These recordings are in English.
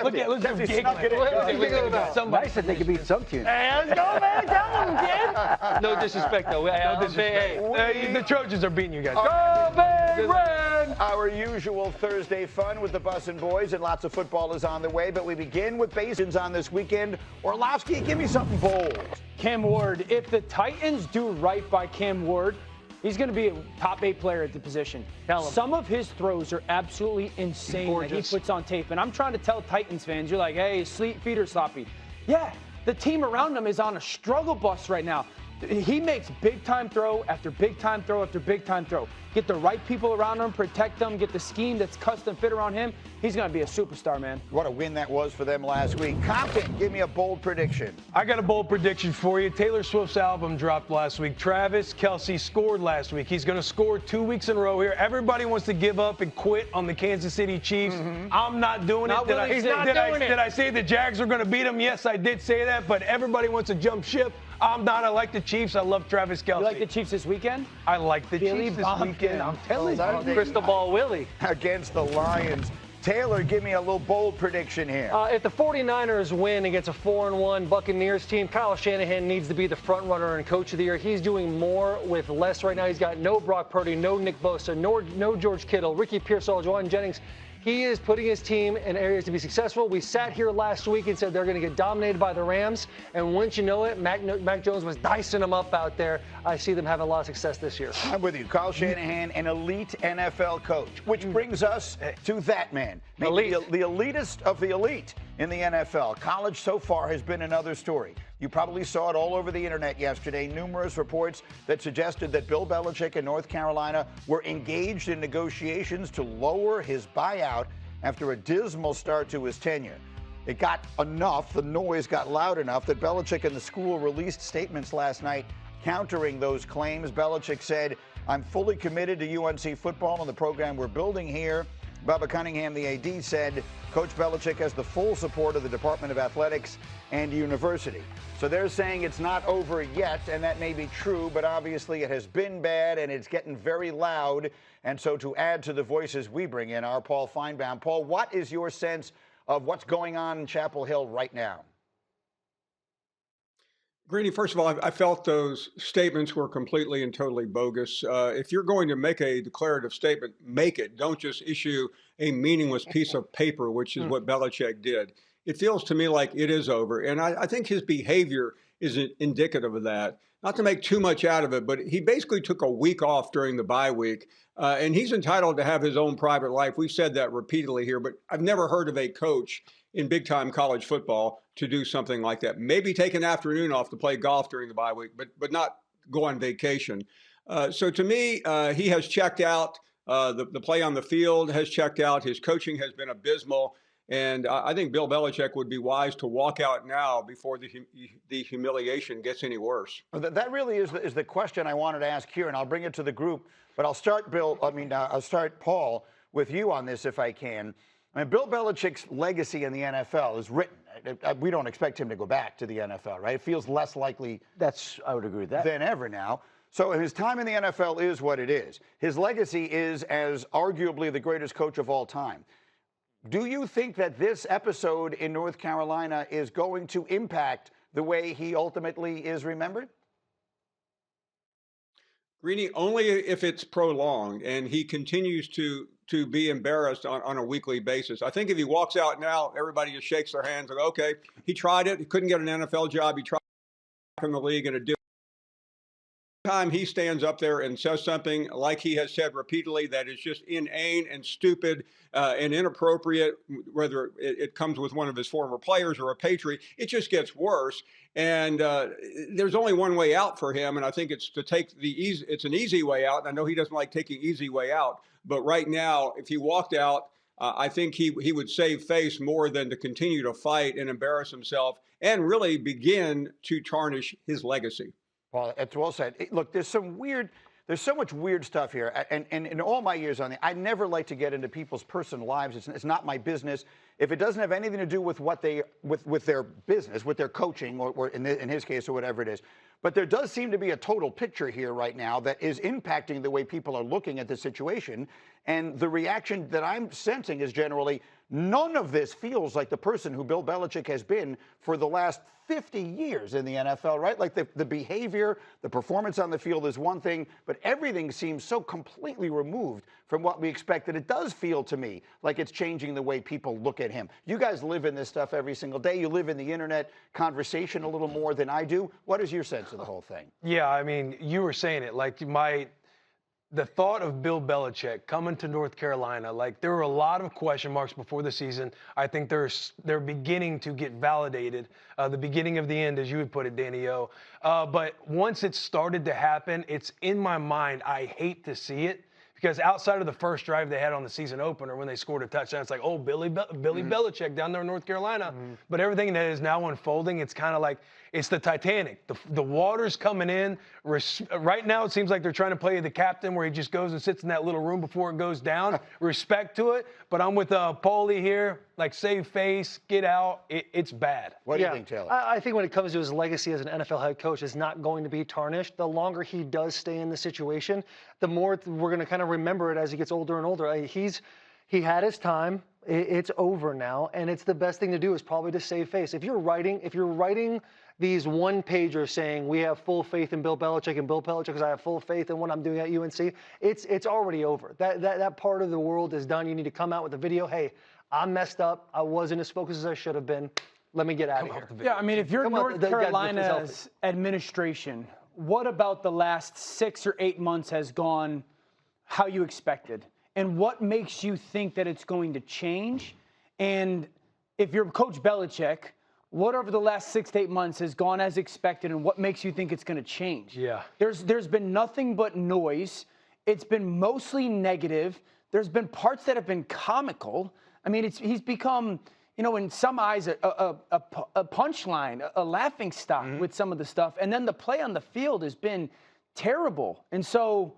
Look at Jeffy snuck it in. Nice that they could beat some teams. And go man, tell them, kid. No disrespect, though. No disrespect. The Trojans are beating you guys. Go Big Red! Our usual Thursday fun with the Bussin' Boys, and lots of football is on the way, but we begin with Basins on this weekend. Orlovsky, give me something bold. Cam Ward, if the Titans do right by Cam Ward, he's going to be a top 8 player at the position. Some of his throws are absolutely insane that he puts on tape. And I'm trying to tell Titans fans, you're like, hey, his feet are sloppy. Yeah, the team around him is on a struggle bus right now. He makes big-time throw after big-time throw after big-time throw. Get the right people around him, protect them, get the scheme that's custom fit around him. He's going to be a superstar, man. What a win that was for them last week. Compton, give me a bold prediction. I got a bold prediction for you. Taylor Swift's album dropped last week. Travis Kelce scored last week. He's going to score 2 weeks in a row here. Everybody wants to give up and quit on the Kansas City Chiefs. I'm not doing it. Did I say the Jags are going to beat them? Yes, I did say that, but everybody wants to jump ship. I'm not. I like the Chiefs. I love Travis Kelce. You like the Chiefs this weekend? I like the Chiefs this weekend. I'm telling you. Crystal Ball Willie. Against the Lions. Taylor, give me a little bold prediction here. If the 49ers win against a 4-1 Buccaneers team, Kyle Shanahan needs to be the front runner and coach of the year. He's doing more with less right now. He's got no Brock Purdy, no Nick Bosa, no George Kittle, Ricky Pearsall, Juwan Jennings. He is putting his team in areas to be successful. We sat here last week and said they're going to get dominated by the Rams. And once you know it, Mac Jones was dicing them up out there. I see them having a lot of success this year. I'm with you. Kyle Shanahan, an elite NFL coach, which brings us to that man. Maybe the elitist of the elite in the NFL. College so far has been another story. You probably saw it all over the internet yesterday. Numerous reports that suggested that Bill Belichick in North Carolina were engaged in negotiations to lower his buyout after a dismal start to his tenure. It got enough, the noise got loud enough that Belichick and the school released statements last night countering those claims. Belichick said, I'm fully committed to UNC football and the program we're building here. Bubba Cunningham, the AD, said Coach Belichick has the full support of the Department of Athletics and university. So they're saying it's not over yet, and that may be true, but obviously it has been bad and it's getting very loud. And so to add to the voices we bring in, our Paul Feinbaum. Paul, what is your sense of what's going on in Chapel Hill right now? Greeny, first of all, I felt those statements were completely and totally bogus. If you're going to make a declarative statement, make it. Don't just issue a meaningless piece of paper, which is what Belichick did. It feels to me like it is over. And I think his behavior is indicative of that. Not to make too much out of it, but he basically took a week off during the bye week. And he's entitled to have his own private life. We've said that repeatedly here, but I've never heard of a coach in big-time college football to do something like that. Maybe take an afternoon off to play golf during the bye week, but not go on vacation. So to me, he has checked out. The play on the field has checked out. His coaching has been abysmal. And I think Bill Belichick would be wise to walk out now before the humiliation gets any worse. That really is the question I wanted to ask here, and I'll bring it to the group. But I'll start, I'll start, Paul, with you on this if I can. I mean, Bill Belichick's legacy in the NFL is written. We don't expect him to go back to the NFL, right? It feels less likely. I would agree with that. Than ever now. So his time in the NFL is what it is. His legacy is as arguably the greatest coach of all time. Do you think that this episode in North Carolina is going to impact the way he ultimately is remembered? Greeny, only if it's prolonged and he continues to be embarrassed on a weekly basis. I think if he walks out now, everybody just shakes their hands and go, okay, he tried it. He couldn't get an NFL job. He tried in the league and it did. Time he stands up there and says something like he has said repeatedly that is just inane and stupid and inappropriate, whether it comes with one of his former players or a Patriot, it just gets worse. And there's only one way out for him, and I think it's to take it's an easy way out. And I know he doesn't like taking easy way out, but right now, if he walked out, I think he would save face more than to continue to fight and embarrass himself and really begin to tarnish his legacy. Well, that's well said. Look, there's so much weird stuff here. And in all my years on I never like to get into people's personal lives. It's not my business. if it doesn't have anything to do with what they with their business, with their coaching, or in his case, or whatever it is. But there does seem to be a total picture here right now that is impacting the way people are looking at the situation. And the reaction that I'm sensing is generally none of this feels like the person who Bill Belichick has been for the last 50 years in the NFL, right? Like the behavior, the performance on the field is one thing, but everything seems so completely removed from what we expected. It does feel to me like it's changing the way people look at him. You guys live in this stuff every single day. You live in the internet conversation a little more than I do. What is your sense of the whole thing? Yeah, I mean, you were saying it. Like, the thought of Bill Belichick coming to North Carolina, like, there were a lot of question marks before the season. I think they're beginning to get validated. The beginning of the end, as you would put it, Danny O. But once it started to happen, it's in my mind. I hate to see it. Because outside of the first drive they had on the season opener when they scored a touchdown, it's like, oh, Billy Belichick down there in North Carolina. But everything that is now unfolding, it's kind of like it's the Titanic. The water's coming in. Right now it seems like they're trying to play the captain where he just goes and sits in that little room before it goes down. Respect to it. But I'm with Paulie here. Like, save face, get out. It's bad. What do you think, Taylor? I think when it comes to his legacy as an NFL head coach, it's not going to be tarnished. The longer he does stay in the situation, the more we're going to kind of remember it as he gets older and older. He had his time. It's over now, and it's the best thing to do is probably to save face. If you're writing these one-pagers saying we have full faith in Bill Belichick and Bill Belichick because I have full faith in what I'm doing at UNC, it's already over. That part of the world is done. You need to come out with a video. Hey, I messed up. I wasn't as focused as I should have been. Let me get out of here. Yeah, I mean, if you're North Carolina's administration, what about the last 6 or 8 months has gone how you expected? And what makes you think that it's going to change? And if you're Coach Belichick, what over the last 6 to 8 months has gone as expected, and what makes you think it's going to change? Yeah. There's been nothing but noise. It's been mostly negative. There's been parts that have been comical. I mean, he's become, you know, in some eyes, a punchline, a laughing stock with some of the stuff. And then the play on the field has been terrible. And so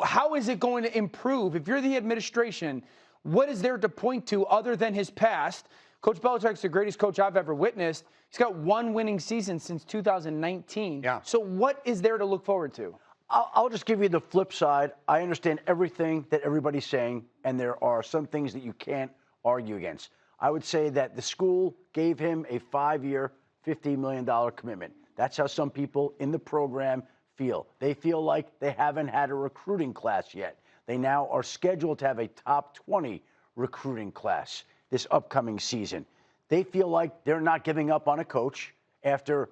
how is it going to improve? If you're the administration, what is there to point to other than his past? Coach Belichick's the greatest coach I've ever witnessed. He's got one winning season since 2019. Yeah. So what is there to look forward to? I'll just give you the flip side. I understand everything that everybody's saying, and there are some things that you can't argue against. I would say that the school gave him a 5-year, $50 million commitment. That's how some people in the program feel. They feel like they haven't had a recruiting class yet. They now are scheduled to have a top 20 recruiting class this upcoming season. They feel like they're not giving up on a coach after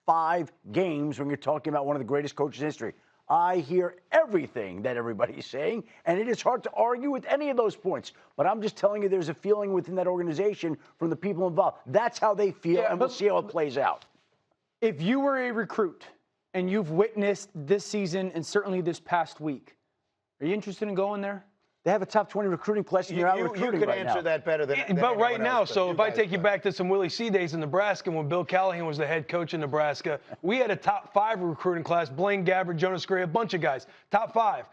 5 games when you're talking about one of the greatest coaches in history. I hear everything that everybody's saying, and it is hard to argue with any of those points. But I'm just telling you there's a feeling within that organization from the people involved. That's how they feel, and we'll see how it plays out. If you were a recruit and you've witnessed this season and certainly this past week, are you interested in going there? They have a top 20 recruiting class, and you're out recruiting right now. You could answer that better than But right now, else, so if I take you back to some Willie C days in Nebraska when Bill Callahan was the head coach in Nebraska, we had a top 5 recruiting class, Blaine Gabbert, Jonas Gray, a bunch of guys, top 5.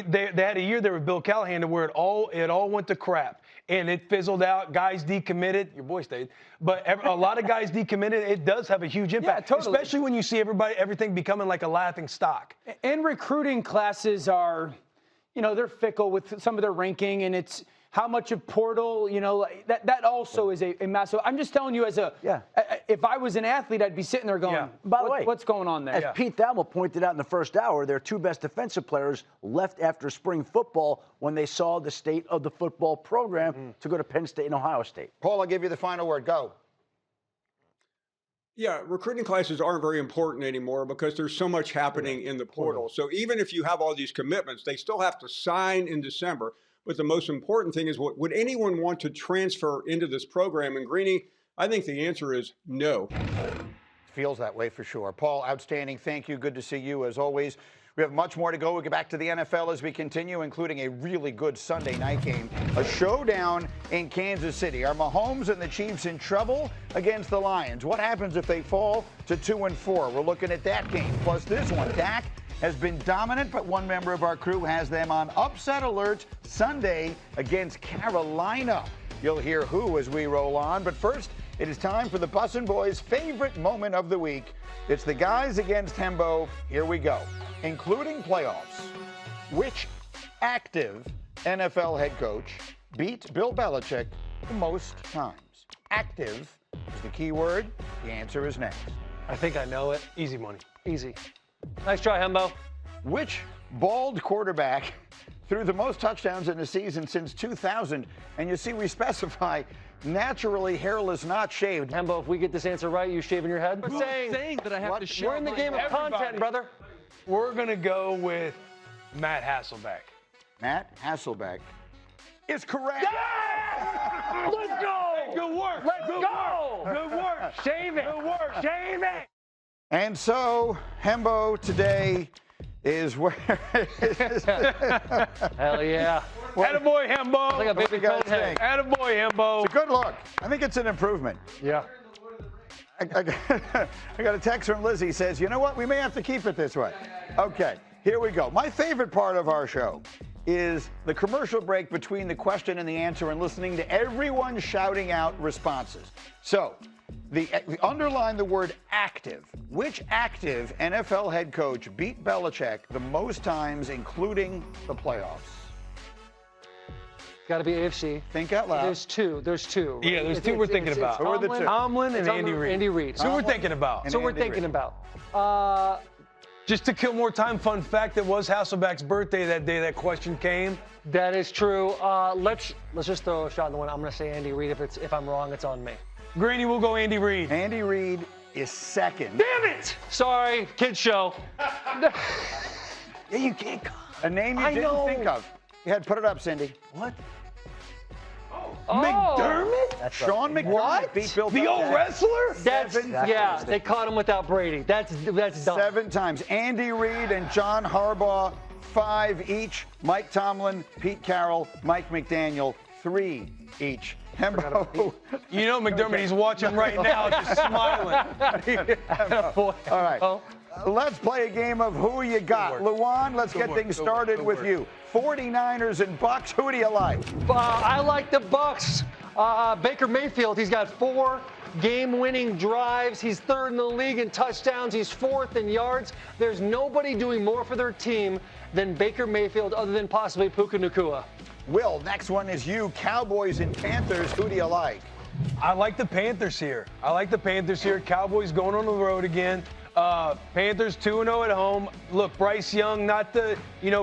They had a year there with Bill Callahan to where it all went to crap. And it fizzled out. Guys decommitted. Your boy stayed. But a lot of guys decommitted. It does have a huge impact, yeah, totally. Especially when you see everything becoming like a laughing stock. And recruiting classes are, you know, they're fickle with some of their ranking, and it's how much of portal, you know, that also is a massive. I'm just telling you, if I was an athlete, I'd be sitting there going, By the way, what's going on there? As Pete Thamel pointed out in the first hour, their 2 best defensive players left after spring football when they saw the state of the football program to go to Penn State and Ohio State. Paul, I'll give you the final word. Go. Yeah, recruiting classes aren't very important anymore because there's so much happening in the portal. So even if you have all these commitments, they still have to sign in December. But the most important thing is, would anyone want to transfer into this program? And Greeny, I think the answer is no. Feels that way for sure. Paul, outstanding. Thank you. Good to see you as always. We have much more to go. We'll get back to the NFL as we continue, including a really good Sunday night game. A showdown in Kansas City. Are Mahomes and the Chiefs in trouble against the Lions? What happens if they fall to 2-4? We're looking at that game. Plus this one. Dak has been dominant, but one member of our crew has them on upset alert Sunday against Carolina. You'll hear who as we roll on. But first, it is time for the Bussin' Boys' favorite moment of the week. It's the guys against Hembo. Here we go. Including playoffs. Which active NFL head coach beat Bill Belichick the most times? Active is the key word. The answer is next. I think I know it. Easy money. Easy. Nice try, Hembo. Which bald quarterback threw the most touchdowns in a season since 2000? And you see, we specify naturally hairless, not shaved. Hembo, if we get this answer right, you shaving your head? We're saying that I have to shave. We're in the game of content, brother. We're going to go with Matt Hasselbeck. Matt Hasselbeck is correct. Let's go! Good work. Let's go! Good work. Shave it. Good work. Shave it. And so, Hembo today is where. Hell yeah. Attaboy, Hembo. Like a What do baby you guys coat head. think? Attaboy, Hembo. Good look. I think it's an improvement. Yeah. I got a text from Lizzie, says, you know what, we may have to keep it this way. Okay, here we go. My favorite part of our show is the commercial break between the question and the answer and listening to everyone shouting out responses. So, underline the word active. Which active NFL head coach beat Belichick the most times, including the playoffs? Got to be AFC. Think out loud. There's two. Right? Yeah, there's two we're thinking about. Who are the two? Tomlin and Andy Reid. Andy Reid. So we're thinking about. And So we're Andy thinking Reid. about. Just to kill more time, fun fact, it was Hasselbeck's birthday that day that question came. That is true. Let's just throw a shot in the wind. I'm going to say Andy Reid. If I'm wrong, it's on me. Granny, we'll go Andy Reid. Andy Reid is second. Damn it! Sorry, kids show. Yeah, you can't call. A name you I didn't know. think of. You had put it up, Cindy. What? Oh. McDermott? Sean McDermott What? beat Bill The old Belichick wrestler? That's Seven yeah. times. They caught him without Brady. That's dumb. 7 times. Andy Reid and John Harbaugh, 5 each. Mike Tomlin, Pete Carroll, Mike McDaniel, 3 each. Hembo. You know McDermott, he's watching right now, just smiling. Boy. All right. Oh. Let's play a game of Who You Got. Good work. Luan, let's Good get work, things good work, started good with work. you. 49ers and Bucks, who do you like? I like the Bucks. Baker Mayfield, he's got 4 game-winning drives. He's 3rd in the league in touchdowns. He's 4th in yards. There's nobody doing more for their team than Baker Mayfield other than possibly Puka Nacua. Will, next one is you. Cowboys and Panthers, who do you like? I like the Panthers here. Cowboys going on the road again. Panthers 2-0 at home. Look, Bryce Young, not the,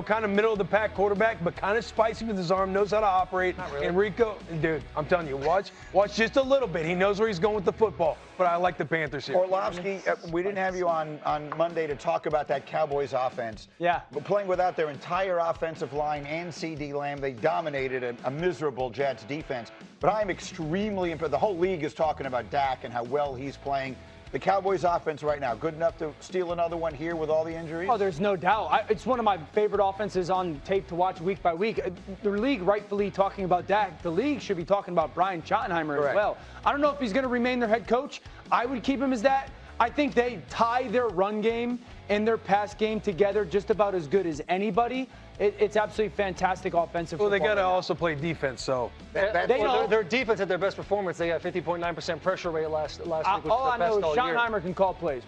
kind of middle of the pack quarterback, but kind of spicy with his arm, knows how to operate. Not really. Enrico, dude, I'm telling you, watch just a little bit. He knows where he's going with the football, but I like the Panthers here. Orlovsky, we didn't have you on Monday to talk about that Cowboys offense. Yeah. But playing without their entire offensive line and C.D. Lamb, they dominated a miserable Jets defense. But I'm extremely impressed. The whole league is talking about Dak and how well he's playing. The Cowboys offense right now, good enough to steal another one here with all the injuries? Oh, there's no doubt. It's one of my favorite offenses on tape to watch week by week. The league rightfully talking about Dak. The league should be talking about Brian Schottenheimer Correct. as well. I don't know if he's going to remain their head coach. I would keep him as that. I think they tie their run game and their pass game together just about as good as anybody. It's absolutely fantastic offensive Well, they football got to right now. also play defense, so. Their defense at their best performance. They got 50.9% pressure rate last week, which is All the I best know is all year. Schottenheimer can call plays.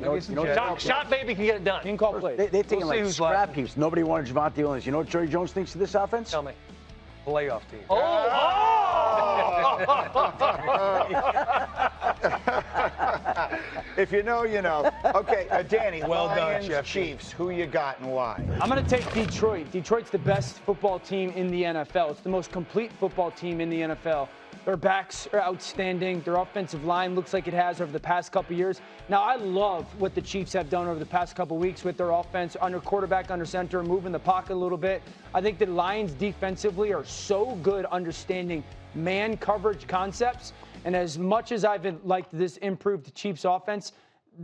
Shot baby can get it done. He can call plays. They've taken We'll see like who's scrap laughing. heaps. Nobody wanted Javonte Williams. You know what Jerry Jones thinks of this offense? Tell me. Playoff team. If you know, you know. Okay, Danny, Well done, Lions, Jeff. Chiefs, who you got and why? I'm going to take Detroit. Detroit's the best football team in the NFL. It's the most complete football team in the NFL. Their backs are outstanding. Their offensive line looks like it has over the past couple years. Now, I love what the Chiefs have done over the past couple weeks with their offense, under quarterback, under center, moving the pocket a little bit. I think the Lions defensively are so good understanding man coverage concepts. And as much as I've liked this improved Chiefs offense,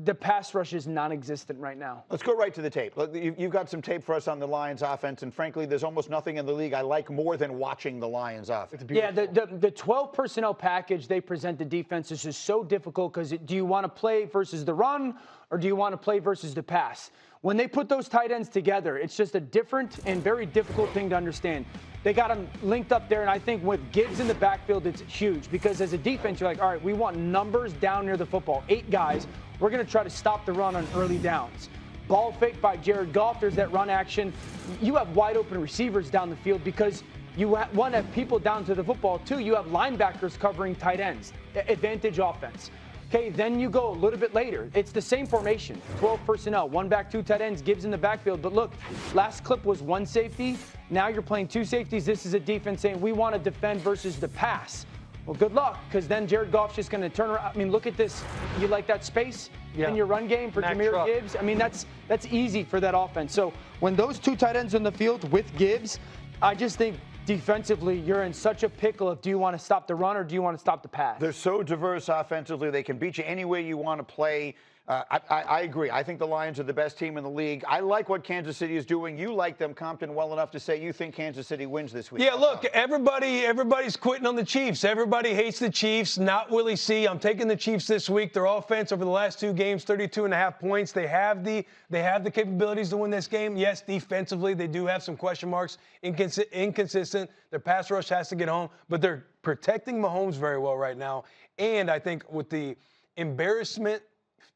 the pass rush is non-existent right now. Let's go right to the tape. Look, you've got some tape for us on the Lions offense, and frankly, there's almost nothing in the league I like more than watching the Lions offense. Yeah, the 12 personnel package they present the defense is just so difficult because do you want to play versus the run or do you want to play versus the pass? When they put those tight ends together, it's just a different and very difficult thing to understand. They got them linked up there, and I think with Gibbs in the backfield, it's huge because as a defense, you're like, all right, we want numbers down near the football. 8 guys. We're going to try to stop the run on early downs. Ball fake by Jared Goff. There's that run action. You have wide open receivers down the field because you want to have people down to the football, too. You have linebackers covering tight ends. Advantage offense. Okay, then you go a little bit later. It's the same formation, 12 personnel, 1 back, 2 tight ends, Gibbs in the backfield. But look, last clip was 1 safety. Now you're playing 2 safeties. This is a defense saying we want to defend versus the pass. Well, good luck, because then Jared Goff's just going to turn around. I mean, look at this. You like that space in your run game for Jahmyr Gibbs? I mean, that's easy for that offense. So when those 2 tight ends on the field with Gibbs, I just think defensively, you're in such a pickle of do you want to stop the run or do you want to stop the pass? They're so diverse offensively. They can beat you any way you want to play. I agree. I think the Lions are the best team in the league. I like what Kansas City is doing. You like them, Compton, well enough to say you think Kansas City wins this week. Yeah, look, everybody's quitting on the Chiefs. Everybody hates the Chiefs, not Willie C. I'm taking the Chiefs this week. Their offense over the last 2 games, 32.5 points. They have the capabilities to win this game. Yes, defensively, they do have some question marks, inconsistent. Their pass rush has to get home, but they're protecting Mahomes very well right now. And I think with the embarrassment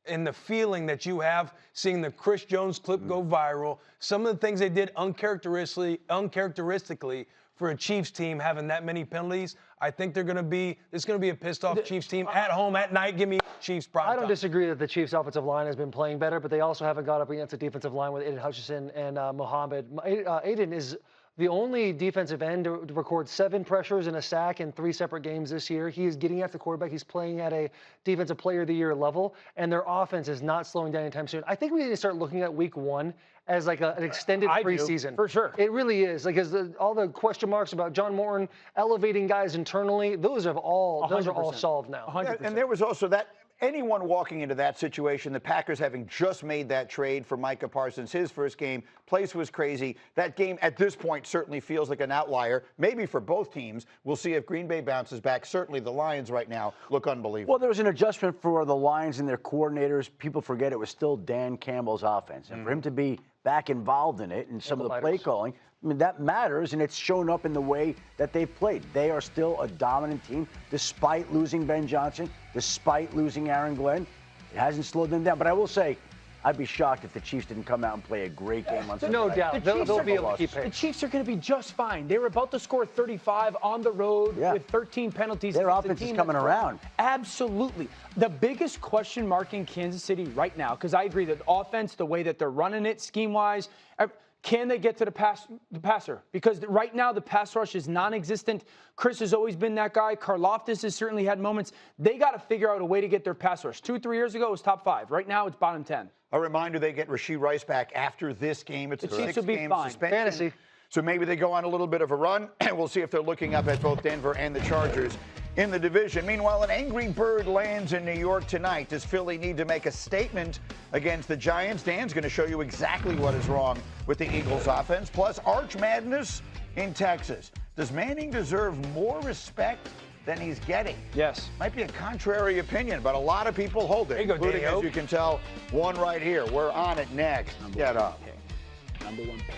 and the feeling that you have seeing the Chris Jones clip go viral, some of the things they did uncharacteristically for a Chiefs team having that many penalties, I think there's going to be a pissed off Chiefs team at home at night. Give me Chiefs prime time. I don't disagree that the Chiefs offensive line has been playing better, but they also haven't got up against a defensive line with Aiden Hutchinson and Mohammed. Aiden is the only defensive end to record 7 pressures and a sack in 3 separate games this year. He is getting after the quarterback. He's playing at a defensive player of the year level, and their offense is not slowing down anytime soon. I think we need to start looking at week 1 as like an extended preseason. For sure. It really is. Like, all the question marks about John Morton elevating guys internally, those are all solved now. 100%. And there was also that. Anyone walking into that situation, the Packers having just made that trade for Micah Parsons, his first game, place was crazy. That game at this point certainly feels like an outlier, maybe for both teams. We'll see if Green Bay bounces back. Certainly the Lions right now look unbelievable. Well, there was an adjustment for the Lions and their coordinators. People forget it was still Dan Campbell's offense. And for him to be back involved in it and some of the play calling, I mean, that matters, and it's shown up in the way that they've played. They are still a dominant team, despite losing Ben Johnson, despite losing Aaron Glenn. It hasn't slowed them down. But I will say, I'd be shocked if the Chiefs didn't come out and play a great game on Sunday. No doubt. They'll be able to keep pace. The Chiefs are going to be just fine. They were about to score 35 on the road with 13 penalties. Their offense is coming around. Absolutely. The biggest question mark in Kansas City right now, because I agree that the offense, the way that they're running it scheme-wise, can they get to the passer? Because right now the pass rush is non-existent. Chris has always been that guy. Karlaftis has certainly had moments. They got to figure out a way to get their pass rush. 2-3 years ago it was top 5. Right now it's bottom 10. A reminder, they get Rashee Rice back after this game. It's a 6-game suspension. Fantasy. So maybe they go on a little bit of a run, and we'll see if they're looking up at both Denver and the Chargers in the division. Meanwhile, an angry bird lands in New York tonight. Does Philly need to make a statement against the Giants? Dan's going to show you exactly what is wrong with the Eagles' offense. Plus, Arch Madness in Texas. Does Manning deserve more respect than he's getting? Yes. Might be a contrary opinion, but a lot of people hold it, There you go, including, Danny as you can tell, one right here. We're on it next. Get up. Number 1 pick.